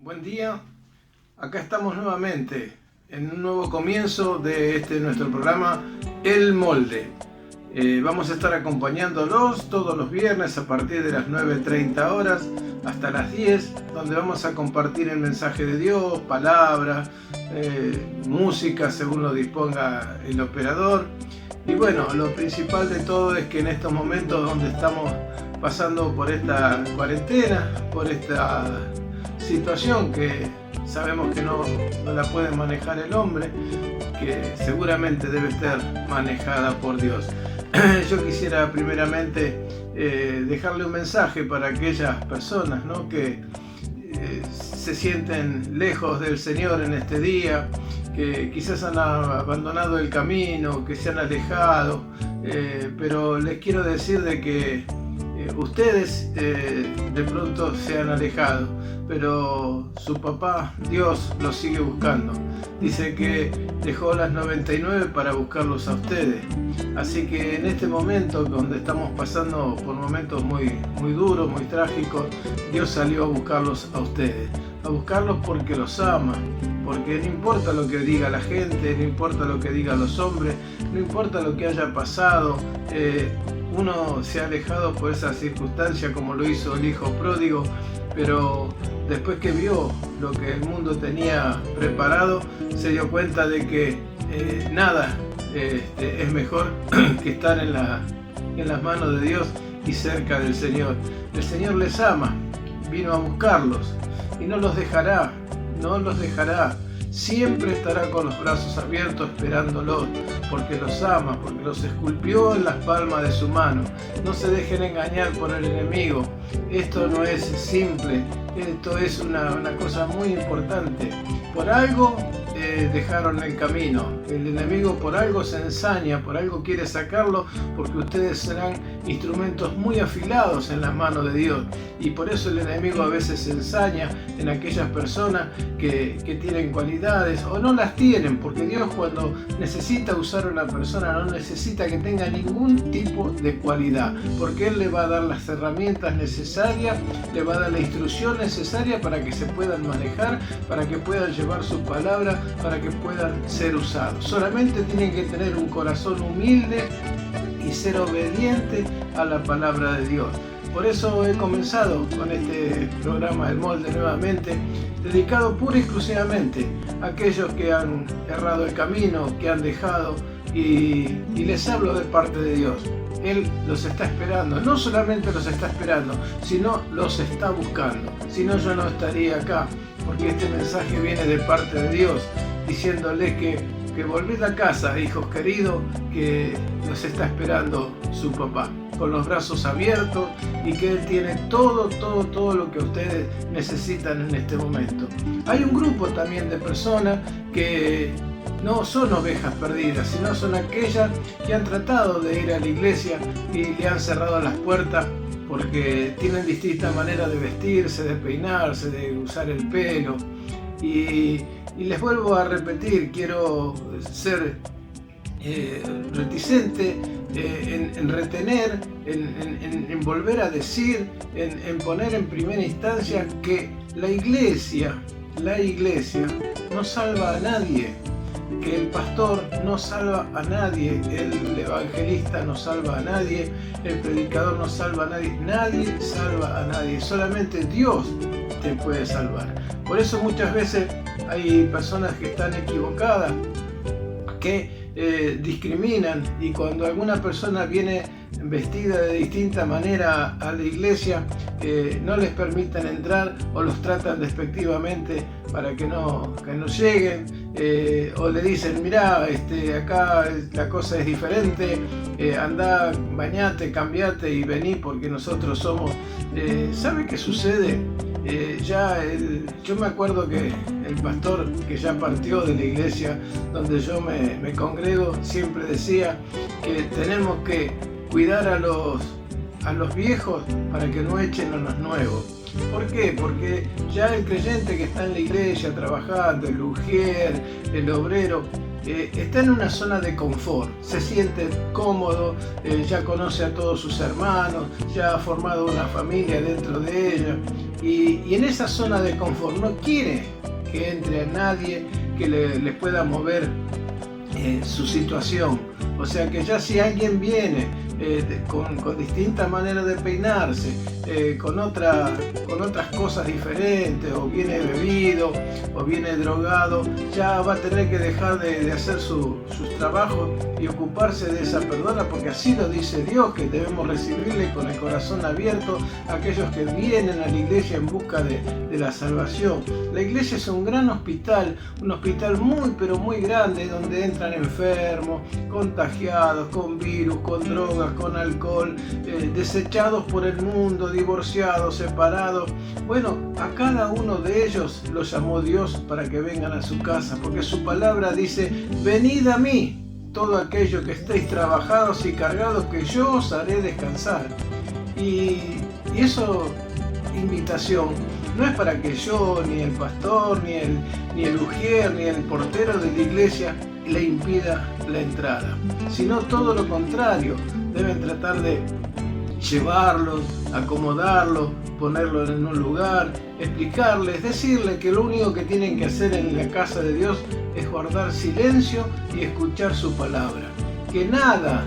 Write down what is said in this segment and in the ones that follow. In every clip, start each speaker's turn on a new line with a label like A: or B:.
A: Buen día, acá estamos nuevamente en un nuevo comienzo de nuestro programa El Molde. Vamos a estar acompañándolos todos los viernes a partir de las 9:30 horas hasta las 10, donde vamos a compartir el mensaje de Dios, palabras, música según lo disponga el operador. Y bueno, lo principal de todo es que en estos momentos donde estamos pasando por esta cuarentena, por esta situación que sabemos que no la puede manejar el hombre, que seguramente debe estar manejada por Dios. Yo quisiera primeramente dejarle un mensaje para aquellas personas, ¿no?, que se sienten lejos del Señor en este día, que quizás han abandonado el camino, que se han alejado, pero les quiero decir de que ustedes de pronto se han alejado, pero su papá, Dios, los sigue buscando. Dice que dejó las 99 para buscarlos a ustedes. Así que en este momento, donde estamos pasando por momentos muy duros, muy trágicos, Dios salió a buscarlos a ustedes. A buscarlos porque los ama, porque no importa lo que diga la gente, no importa lo que digan los hombres, no importa lo que haya pasado, uno se ha alejado por esa circunstancia como lo hizo el hijo pródigo, pero después que vio lo que el mundo tenía preparado, se dio cuenta de que nada es mejor que estar en las manos de Dios y cerca del Señor. El Señor les ama, vino a buscarlos y no los dejará, siempre estará con los brazos abiertos esperándolos, porque los ama, porque los esculpió en las palmas de su mano. No se dejen engañar por el enemigo. Esto no es simple, esto es una cosa muy importante. Por algo dejaron el camino. El enemigo por algo se ensaña, por algo quiere sacarlo, porque ustedes serán instrumentos muy afilados en las manos de Dios. Y por eso el enemigo a veces se ensaña en aquellas personas que tienen cualidades o no las tienen, porque Dios, cuando necesita usar a una persona, no necesita que tenga ningún tipo de cualidad, porque Él le va a dar las herramientas necesarias, le va a dar la instrucción necesaria para que se puedan manejar, para que puedan llevar su palabra, para que puedan ser usados. Solamente tienen que tener un corazón humilde y ser obediente a la palabra de Dios. Por eso he comenzado con este programa El Molde nuevamente, dedicado pura y exclusivamente a aquellos que han errado el camino, que han dejado, y les hablo de parte de Dios. Él los está esperando, no solamente los está esperando, sino los está buscando. Si no, yo no estaría acá, porque este mensaje viene de parte de Dios, diciéndole que volved a casa, hijos queridos, que los está esperando su papá, con los brazos abiertos, y que Él tiene todo lo que ustedes necesitan en este momento. Hay un grupo también de personas que no son ovejas perdidas, sino son aquellas que han tratado de ir a la iglesia y le han cerrado las puertas porque tienen distintas maneras de vestirse, de peinarse, de usar el pelo. Y les vuelvo a repetir, quiero ser reticente en retener, en volver a decir, en poner en primera instancia que la iglesia no salva a nadie, que el pastor no salva a nadie, el evangelista no salva a nadie, el predicador no salva a nadie, nadie salva a nadie, solamente Dios te puede salvar. Por eso muchas veces hay personas que están equivocadas, que discriminan, y cuando alguna persona viene vestida de distinta manera a la iglesia, no les permiten entrar o los tratan despectivamente para que no lleguen, o le dicen: mirá, acá la cosa es diferente, andá, bañate, cambiate y vení porque nosotros somos... ¿Sabe qué sucede? Yo me acuerdo que el pastor que ya partió de la iglesia donde yo me congrego siempre decía que tenemos que cuidar a los viejos para que no echen a los nuevos. ¿Por qué? Porque ya el creyente que está en la iglesia trabajando, el ujier, el obrero, está en una zona de confort, se siente cómodo, ya conoce a todos sus hermanos, ya ha formado una familia dentro de ella, y en esa zona de confort no quiere que entre a nadie que le pueda mover su situación. O sea que ya si alguien viene con distintas maneras de peinarse, con otras cosas diferentes, o viene bebido, o viene drogado, ya va a tener que dejar de hacer sus trabajos y ocuparse de esa persona, porque así lo dice Dios, que debemos recibirle con el corazón abierto a aquellos que vienen a la iglesia en busca de la salvación. La iglesia es un gran hospital, un hospital muy pero muy grande, donde entran enfermos, contagiados, con virus, con drogas, con alcohol, desechados por el mundo, divorciados, separados. Bueno, a cada uno de ellos los llamó Dios para que vengan a su casa, porque su palabra dice: venid a mí, todo aquello que estéis trabajados y cargados, que yo os haré descansar. Y eso, invitación, no es para que yo, ni el pastor, ni el ujier, ni el portero de la iglesia le impida la entrada, sino todo lo contrario. Deben tratar de llevarlos, acomodarlos, ponerlos en un lugar, explicarles, decirles que lo único que tienen que hacer en la casa de Dios es guardar silencio y escuchar su palabra. Que nada,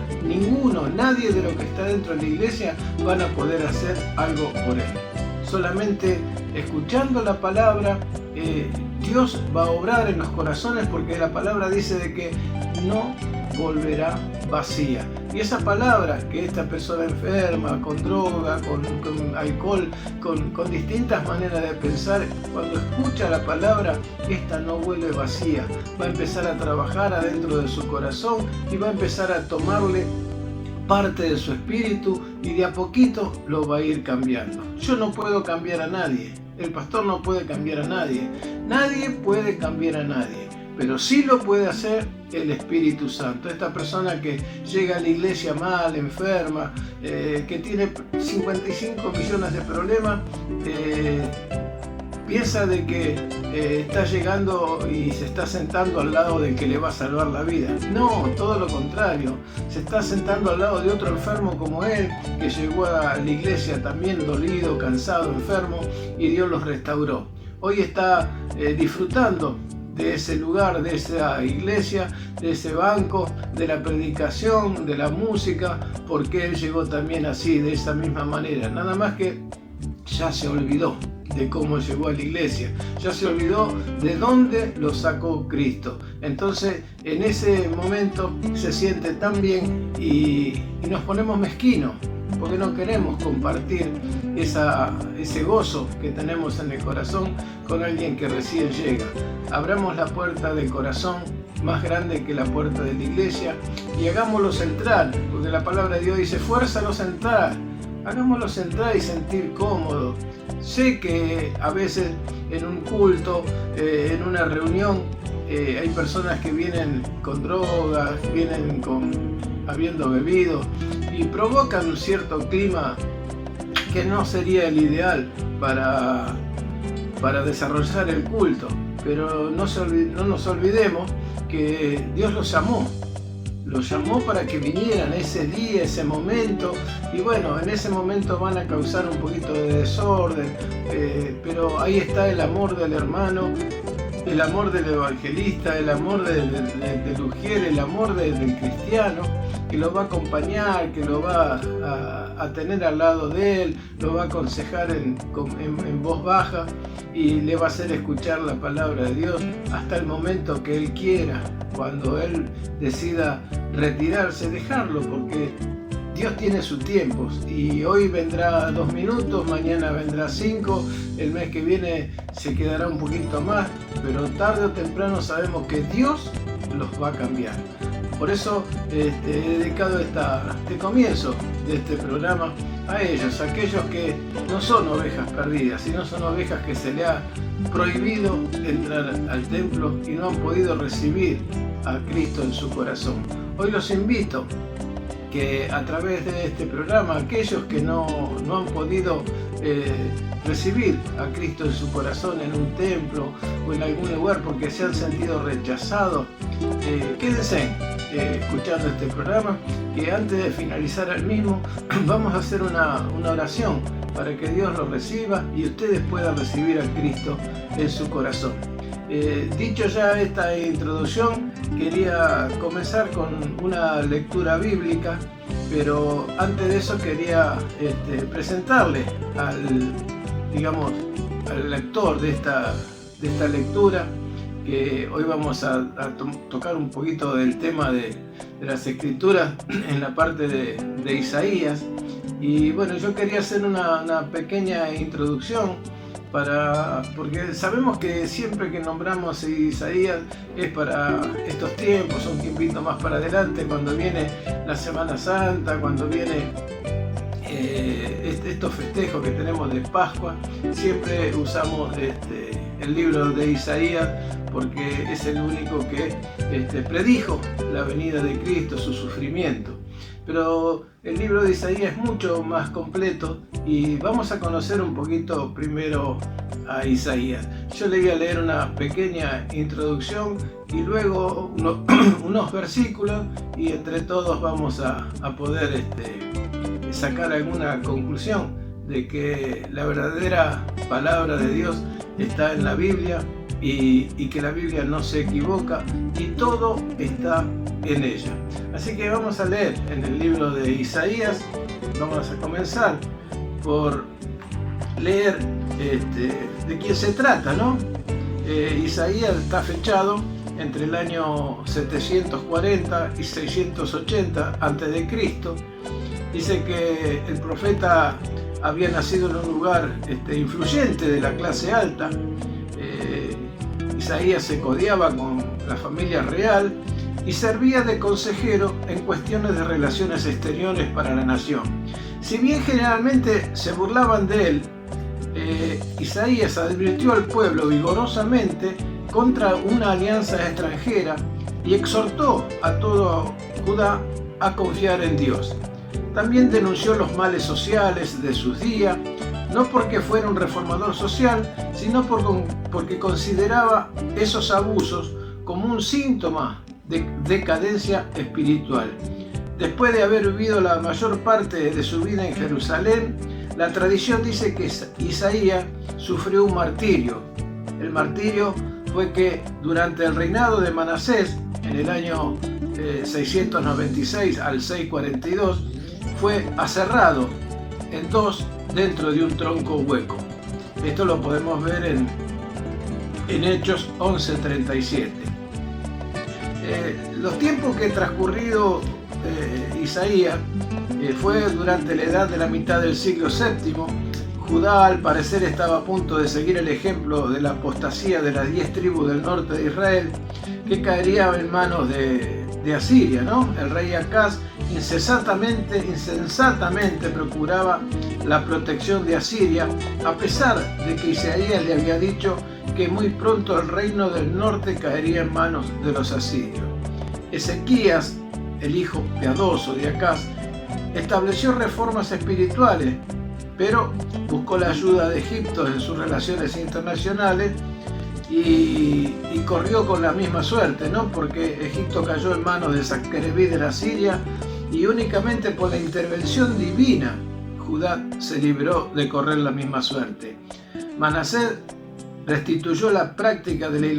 A: nadie de lo que está dentro de la iglesia van a poder hacer algo por él. Solamente escuchando la palabra, Dios va a obrar en los corazones, porque la palabra dice de que no volverá vacía. Y esa palabra que esta persona enferma, con droga, con alcohol, con distintas maneras de pensar, cuando escucha la palabra, esta no vuelve vacía. Va a empezar a trabajar adentro de su corazón y va a empezar a tomarle parte de su espíritu, y de a poquito lo va a ir cambiando. Yo no puedo cambiar a nadie, el pastor no puede cambiar a nadie, nadie puede cambiar a nadie, pero sí lo puede hacer el Espíritu Santo. Esta persona que llega a la iglesia mal, enferma, que tiene 55 millones de problemas, piensa de que está llegando y se está sentando al lado del que le va a salvar la vida. No, todo lo contrario. Se está sentando al lado de otro enfermo como él, que llegó a la iglesia también dolido, cansado, enfermo, y Dios los restauró. Hoy está disfrutando de ese lugar, de esa iglesia, de ese banco, de la predicación, de la música, porque él llegó también así, de esa misma manera. Nada más que ya se olvidó de cómo llegó a la iglesia, ya se olvidó de dónde lo sacó Cristo. Entonces en ese momento se siente tan bien y nos ponemos mezquinos, porque no queremos compartir ese gozo que tenemos en el corazón con alguien que recién llega. Abramos la puerta del corazón, más grande que la puerta de la iglesia, y hagámoslos entrar, porque la palabra de Dios dice: fuérzalos a entrar. Hagámoslos entrar y sentir cómodos. Sé que a veces en un culto, en una reunión, hay personas que vienen con drogas, vienen habiendo bebido, y provocan un cierto clima que no sería el ideal para desarrollar el culto. Pero no nos olvidemos que Dios los llamó para que vinieran ese día, ese momento, y bueno, en ese momento van a causar un poquito de desorden, pero ahí está el amor del hermano, el amor del evangelista, el amor del ujier, el amor del cristiano, que lo va a acompañar, que lo va a tener al lado de él, lo va a aconsejar en voz baja, y le va a hacer escuchar la palabra de Dios hasta el momento que él quiera. Cuando él decida retirarse, dejarlo, porque Dios tiene sus tiempos, y hoy vendrá 2 minutos, mañana vendrá 5, el mes que viene se quedará un poquito más, pero tarde o temprano sabemos que Dios los va a cambiar. Por eso he dedicado este comienzo de este programa a ellos, aquellos que no son ovejas perdidas, sino son ovejas que se le ha prohibido entrar al templo y no han podido recibir a Cristo en su corazón. Hoy los invito que a través de este programa, aquellos que no han podido recibir a Cristo en su corazón en un templo o en algún lugar porque se han sentido rechazados, quédense escuchando este programa, que antes de finalizar el mismo vamos a hacer una oración para que Dios lo reciba y ustedes puedan recibir a Cristo en su corazón. Dicho ya esta introducción, quería comenzar con una lectura bíblica, pero antes de eso quería presentarle al lector de esta lectura, que hoy vamos a tocar un poquito del tema de las escrituras en la parte de Isaías. Y bueno, yo quería hacer una pequeña introducción porque sabemos que siempre que nombramos Isaías es para estos tiempos, un tiempito más para adelante, cuando viene la Semana Santa, cuando viene estos festejos que tenemos de Pascua. Siempre usamos el libro de Isaías porque es el único que predijo la venida de Cristo, su sufrimiento. Pero el libro de Isaías es mucho más completo y vamos a conocer un poquito primero a Isaías. Yo le voy a leer una pequeña introducción y luego unos versículos, y entre todos vamos a poder sacar alguna conclusión de que la verdadera palabra de Dios está en la Biblia y que la Biblia no se equivoca y todo está en ella. Así que vamos a leer en el libro de Isaías. Vamos a comenzar por leer de quién se trata, ¿no? Isaías está fechado entre el año 740 y 680 a.C. Dice que el profeta había nacido en un lugar influyente de la clase alta. Isaías se codeaba con la familia real y servía de consejero en cuestiones de relaciones exteriores para la nación. Si bien generalmente se burlaban de él, Isaías advirtió al pueblo vigorosamente contra una alianza extranjera y exhortó a todo Judá a confiar en Dios. También denunció los males sociales de sus días, no porque fuera un reformador social, sino porque consideraba esos abusos como un síntoma de decadencia espiritual. Después de haber vivido la mayor parte de su vida en Jerusalén, la tradición dice que Isaías sufrió un martirio. El martirio fue que durante el reinado de Manasés, en el año 696 al 642, fue aserrado en dos dentro de un tronco hueco. Esto lo podemos ver en Hechos 11:37. Los tiempos que transcurrido Isaías fue durante la edad de la mitad del siglo VII. Judá al parecer estaba a punto de seguir el ejemplo de la apostasía de las 10 tribus del norte de Israel, que caería en manos de Asiria, ¿no? El rey Acaz insensatamente procuraba la protección de Asiria, a pesar de que Isaías le había dicho que muy pronto el reino del norte caería en manos de los asirios. Ezequías, el hijo piadoso de Acaz, estableció reformas espirituales, pero buscó la ayuda de Egipto en sus relaciones internacionales y corrió con la misma suerte, ¿no? Porque Egipto cayó en manos de Sanqueribí de la Siria y únicamente por la intervención divina Judá se libró de correr la misma suerte. Manasés restituyó la práctica de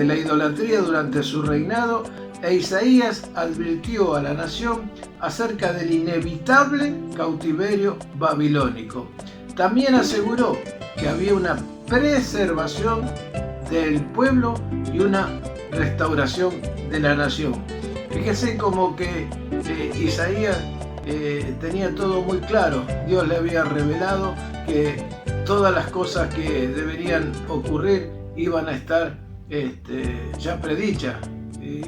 A: la idolatría durante su reinado, e Isaías advirtió a la nación acerca del inevitable cautiverio babilónico. También aseguró que había una preservación del pueblo y una restauración de la nación. Fíjense como que Isaías tenía todo muy claro. Dios le había revelado que todas las cosas que deberían ocurrir iban a estar ya predichas.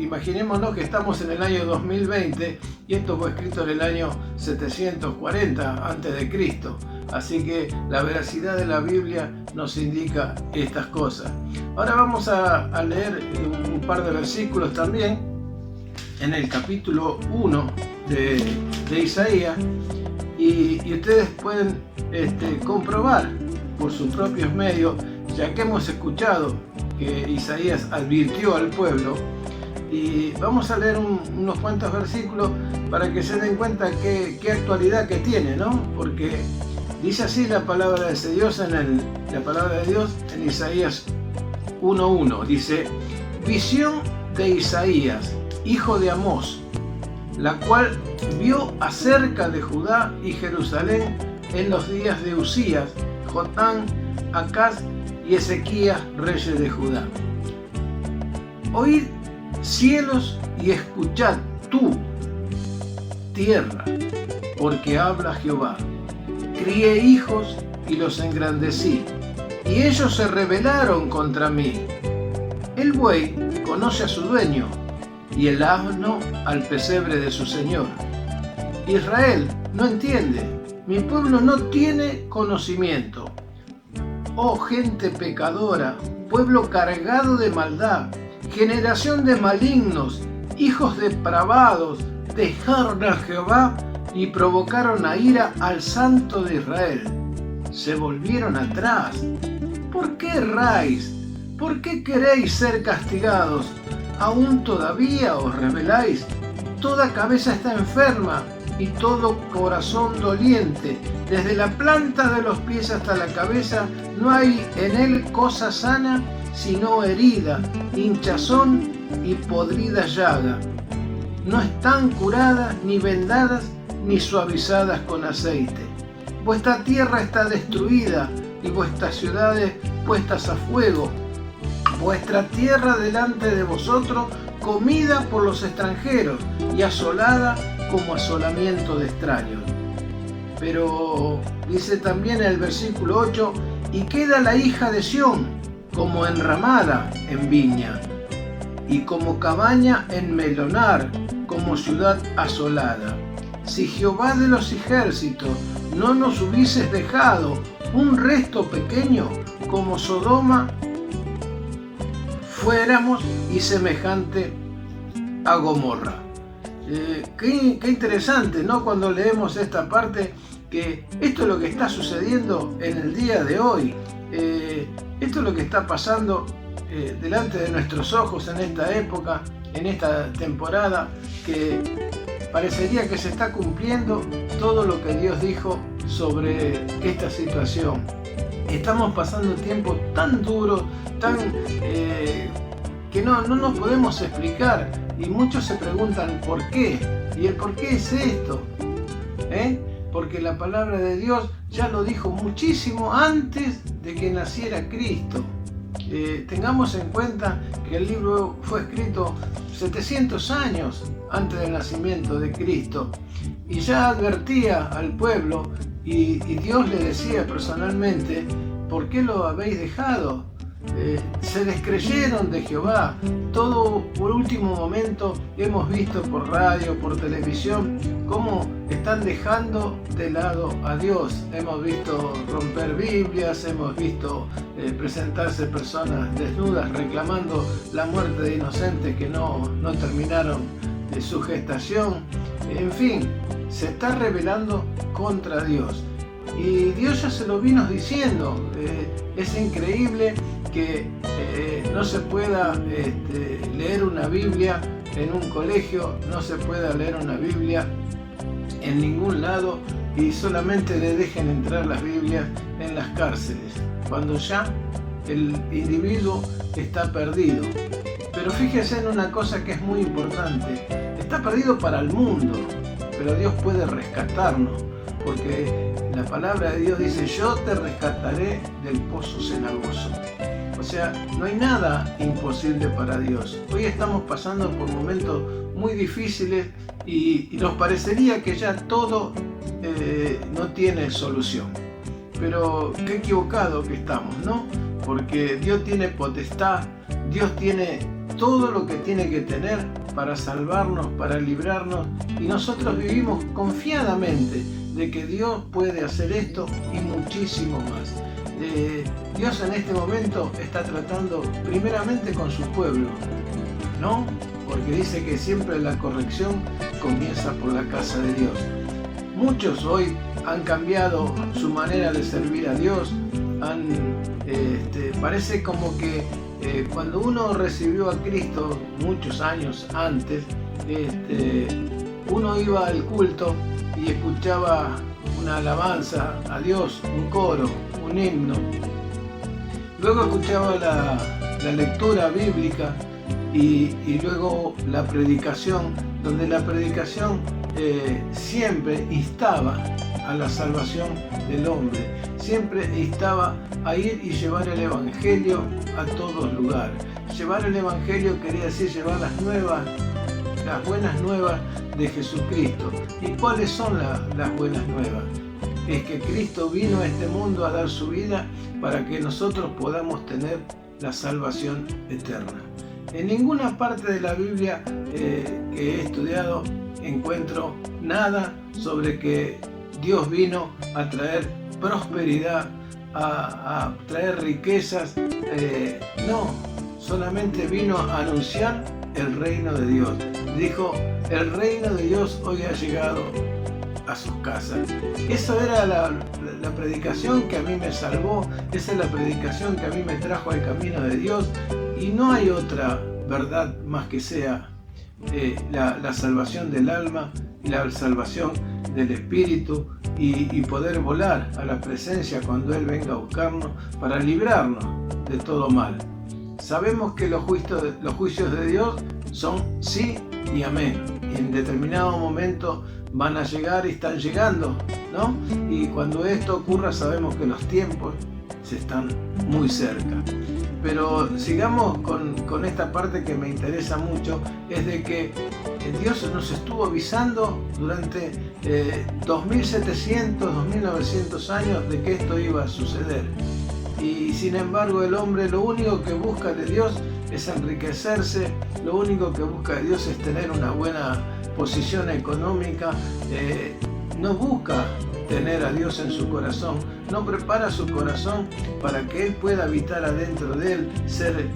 A: Imaginémonos que estamos en el año 2020 y esto fue escrito en el año 740 a.C. Así que la veracidad de la Biblia nos indica estas cosas. Ahora vamos a leer un par de versículos también en el capítulo 1 de Isaías y ustedes pueden comprobar por sus propios medios, ya que hemos escuchado que Isaías advirtió al pueblo. Y vamos a leer unos cuantos versículos para que se den cuenta qué actualidad que tiene, ¿no? Porque Dice así la palabra de Dios en Isaías 1:1. Dice: visión de Isaías, hijo de Amós, la cual vio acerca de Judá y Jerusalén en los días de Usías, Jotán, Acaz y Ezequías, reyes de Judá. Oíd, cielos, y escuchad tú, tierra, porque habla Jehová. Crié hijos y los engrandecí, y ellos se rebelaron contra mí. El buey conoce a su dueño, y el asno al pesebre de su señor. Israel no entiende, mi pueblo no tiene conocimiento. Oh gente pecadora, pueblo cargado de maldad, generación de malignos, hijos depravados, dejaron a Jehová y provocaron a ira al Santo de Israel. Se volvieron atrás. ¿Por qué erráis? ¿Por qué queréis ser castigados? ¿Aún todavía os rebeláis? Toda cabeza está enferma y todo corazón doliente. Desde la planta de los pies hasta la cabeza no hay en él cosa sana, sino herida, hinchazón y podrida llaga. No están curadas, ni vendadas, ni suavizadas con aceite. Vuestra tierra está destruida y vuestras ciudades puestas a fuego. Vuestra tierra delante de vosotros, comida por los extranjeros y asolada como asolamiento de extraños. Pero dice también en el versículo 8: y queda la hija de Sión como enramada en viña, y como cabaña en melonar, como ciudad asolada. Si Jehová de los ejércitos no nos hubieses dejado un resto pequeño, como Sodoma fuéramos y semejante a Gomorra. Qué interesante, ¿no? Cuando leemos esta parte, que esto es lo que está sucediendo en el día de hoy. Esto es lo que está pasando delante de nuestros ojos en esta época, en esta temporada, que parecería que se está cumpliendo todo lo que Dios dijo sobre esta situación. Estamos pasando tiempos tan duros, que no nos podemos explicar, y muchos se preguntan ¿por qué? Y el por qué es esto, porque la palabra de Dios ya lo dijo muchísimo antes de que naciera Cristo. Tengamos en cuenta que el libro fue escrito 700 años antes del nacimiento de Cristo, y ya advertía al pueblo, y Dios le decía personalmente: ¿por qué lo habéis dejado? Se descreyeron de Jehová. Todo por último momento hemos visto por radio, por televisión, cómo están dejando de lado a Dios. Hemos visto romper Biblias, hemos visto presentarse personas desnudas reclamando la muerte de inocentes que no terminaron su gestación. En fin, se está rebelando contra Dios. Y Dios ya se lo vino diciendo. Es increíble que no se pueda leer una Biblia en un colegio, no se pueda leer una Biblia en ningún lado, y solamente le dejen entrar las Biblias en las cárceles, cuando ya el individuo está perdido. Pero fíjese en una cosa que es muy importante: está perdido para el mundo, pero Dios puede rescatarnos, porque la palabra de Dios dice: yo te rescataré del pozo cenagoso. O sea, no hay nada imposible para Dios. Hoy estamos pasando por momentos muy difíciles y nos parecería que ya todo no tiene solución. Pero qué equivocado que estamos, ¿no? Porque Dios tiene potestad, Dios tiene todo lo que tiene que tener para salvarnos, para librarnos, y nosotros vivimos confiadamente de que Dios puede hacer esto y muchísimo más. Dios en este momento está tratando primeramente con su pueblo, ¿no? Porque dice que siempre la corrección comienza por la casa de Dios. Muchos hoy han cambiado su manera de servir a Dios. Parece como que cuando uno recibió a Cristo muchos años antes, uno iba al culto y escuchaba una alabanza a Dios, un coro, un himno. Luego escuchaba la lectura bíblica y luego la predicación, donde la predicación siempre instaba a la salvación del hombre, siempre instaba a ir y llevar el Evangelio a todos lugares. Llevar el Evangelio quería decir llevar las buenas nuevas de Jesucristo. ¿Y cuáles son las buenas nuevas? Es que Cristo vino a este mundo a dar su vida para que nosotros podamos tener la salvación eterna. En ninguna parte de la Biblia que he estudiado encuentro nada sobre que Dios vino a traer prosperidad, a traer riquezas. No, solamente vino a anunciar el reino de Dios. Dijo, el reino de Dios hoy ha llegado a sus casas. Esa era la predicación que a mí me salvó, esa es la predicación que a mí me trajo al camino de Dios, y no hay otra verdad más que sea la salvación del alma y la salvación del espíritu, y poder volar a la presencia cuando Él venga a buscarnos para librarnos de todo mal. Sabemos que los juicios de Dios son sí y amén. En determinado momento van a llegar y están llegando, ¿no? Y cuando esto ocurra sabemos que los tiempos se están muy cerca. Pero sigamos con esta parte que me interesa mucho, es de que Dios nos estuvo avisando durante 2700, 2900 años de que esto iba a suceder. Y sin embargo el hombre lo único que busca de Dios es enriquecerse, lo único que busca de Dios es tener una buena posición económica, no busca tener a Dios en su corazón, no prepara su corazón para que Él pueda habitar adentro de él, ser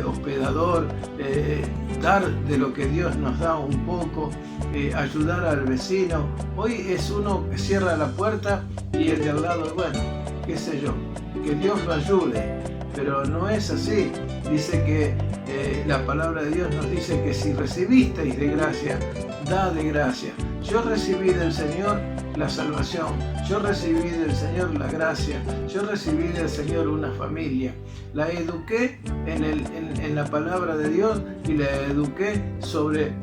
A: hospedador, dar de lo que Dios nos da un poco, ayudar al vecino. Hoy es uno que cierra la puerta y el de al lado, bueno, qué sé yo, que Dios lo ayude, pero no es así. Dice que la palabra de Dios nos dice que si recibisteis de gracia, da de gracia. Yo recibí del Señor la salvación, yo recibí del Señor la gracia, yo recibí del Señor una familia. La eduqué en la palabra de Dios y la eduqué sobre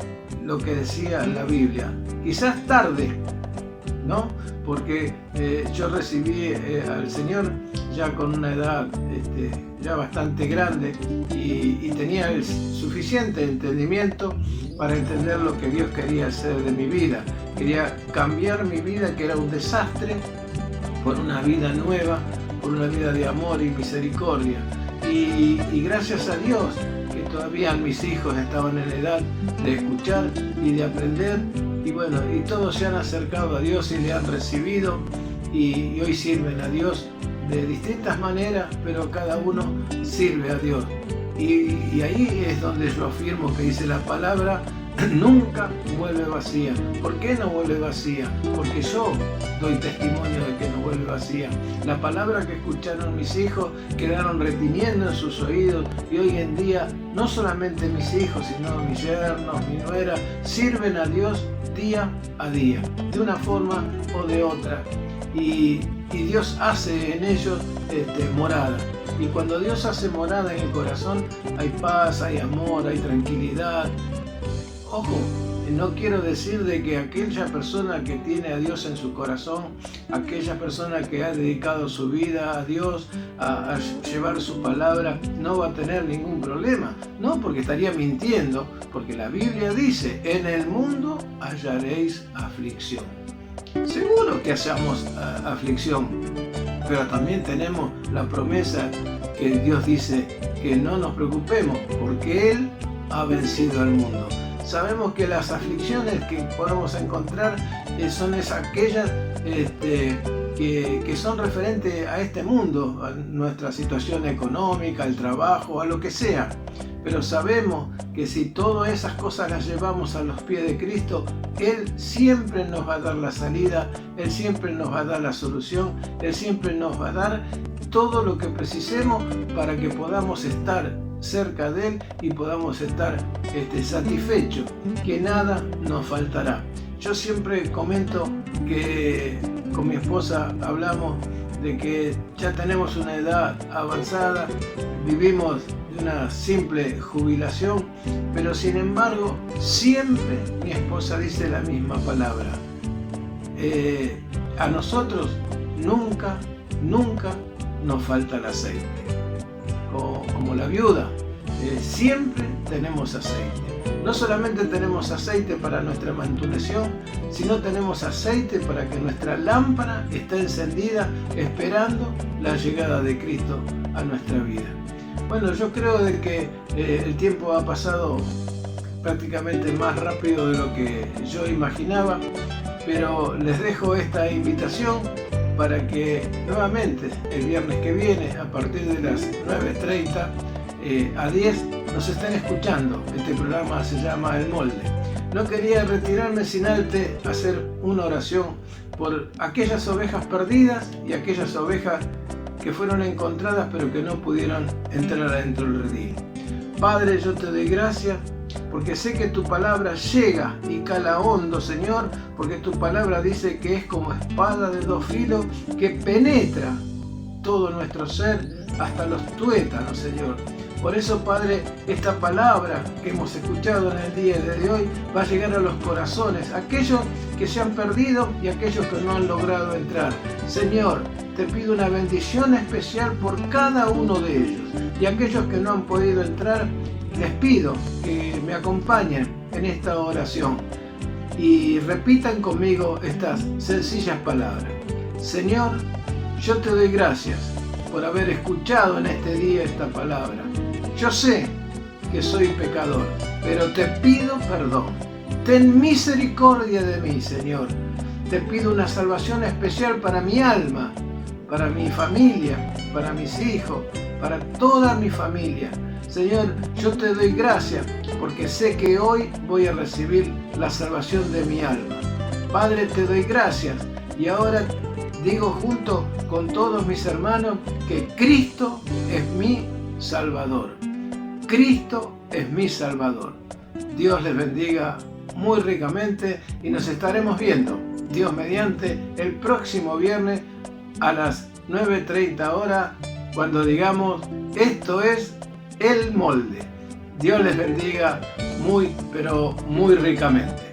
A: lo que decía la Biblia. Quizás tarde, ¿no? Porque yo recibí al Señor ya con una edad ya bastante grande y tenía el suficiente entendimiento para entender lo que Dios quería hacer de mi vida. Quería cambiar mi vida, que era un desastre, por una vida nueva, por una vida de amor y misericordia. Y gracias a Dios que todavía mis hijos estaban en la edad de escuchar y de aprender, y bueno, y todos se han acercado a Dios y le han recibido, y hoy sirven a Dios de distintas maneras, pero cada uno sirve a Dios. Y ahí es donde yo afirmo que dice la palabra, nunca vuelve vacía. ¿Por qué no vuelve vacía? Porque yo doy testimonio de que no vuelve vacía. La palabra que escucharon mis hijos quedaron retiniendo en sus oídos, y hoy en día no solamente mis hijos, sino mis yernos, mi nuera, sirven a Dios día a día, de una forma o de otra. Y Dios hace en ellos morada. Y cuando Dios hace morada en el corazón, hay paz, hay amor, hay tranquilidad. Ojo, no quiero decir de que aquella persona que tiene a Dios en su corazón, aquella persona que ha dedicado su vida a Dios, a llevar su palabra, no va a tener ningún problema. No, porque estaría mintiendo, porque la Biblia dice, en el mundo hallaréis aflicción. Seguro que hallamos aflicción, pero también tenemos la promesa que Dios dice que no nos preocupemos, porque Él ha vencido al mundo. Sabemos que las aflicciones que podemos encontrar son aquellas que son referentes a este mundo, a nuestra situación económica, al trabajo, a lo que sea. Pero sabemos que si todas esas cosas las llevamos a los pies de Cristo, Él siempre nos va a dar la salida, Él siempre nos va a dar la solución, Él siempre nos va a dar todo lo que precisemos para que podamos estar cerca de Él y podamos estar satisfechos, que nada nos faltará. Yo siempre comento que con mi esposa hablamos de que ya tenemos una edad avanzada, vivimos de una simple jubilación, pero sin embargo siempre mi esposa dice la misma palabra. A nosotros nunca nos falta el aceite. Como la viuda, siempre tenemos aceite. No solamente tenemos aceite para nuestra manutención, sino tenemos aceite para que nuestra lámpara esté encendida esperando la llegada de Cristo a nuestra vida. Bueno, yo creo de que el tiempo ha pasado prácticamente más rápido de lo que yo imaginaba, pero les dejo esta invitación para que nuevamente el viernes que viene, a partir de las 9:30 a 10, nos estén escuchando. Este programa se llama El Molde. No quería retirarme sin antes hacer una oración por aquellas ovejas perdidas y aquellas ovejas que fueron encontradas pero que no pudieron entrar adentro del redil. Padre, yo te doy gracias porque sé que tu palabra llega y cala hondo, Señor, porque tu palabra dice que es como espada de dos filos que penetra todo nuestro ser hasta los tuétanos, Señor. Por eso, Padre, esta palabra que hemos escuchado en el día de hoy va a llegar a los corazones, aquellos que se han perdido y aquellos que no han logrado entrar. Señor, te pido una bendición especial por cada uno de ellos. Y aquellos que no han podido entrar, les pido que me acompañen en esta oración y repitan conmigo estas sencillas palabras. Señor, yo te doy gracias por haber escuchado en este día esta palabra. Yo sé que soy pecador, pero te pido perdón. Ten misericordia de mí, Señor. Te pido una salvación especial para mi alma, para mi familia, para mis hijos, para toda mi familia. Señor, yo te doy gracias porque sé que hoy voy a recibir la salvación de mi alma. Padre, te doy gracias y ahora digo junto con todos mis hermanos que Cristo es mi Salvador. Cristo es mi Salvador. Dios les bendiga muy ricamente y nos estaremos viendo, Dios mediante, el próximo viernes a las 9:30 horas, cuando digamos, esto es El Molde. Dios les bendiga muy, pero muy ricamente.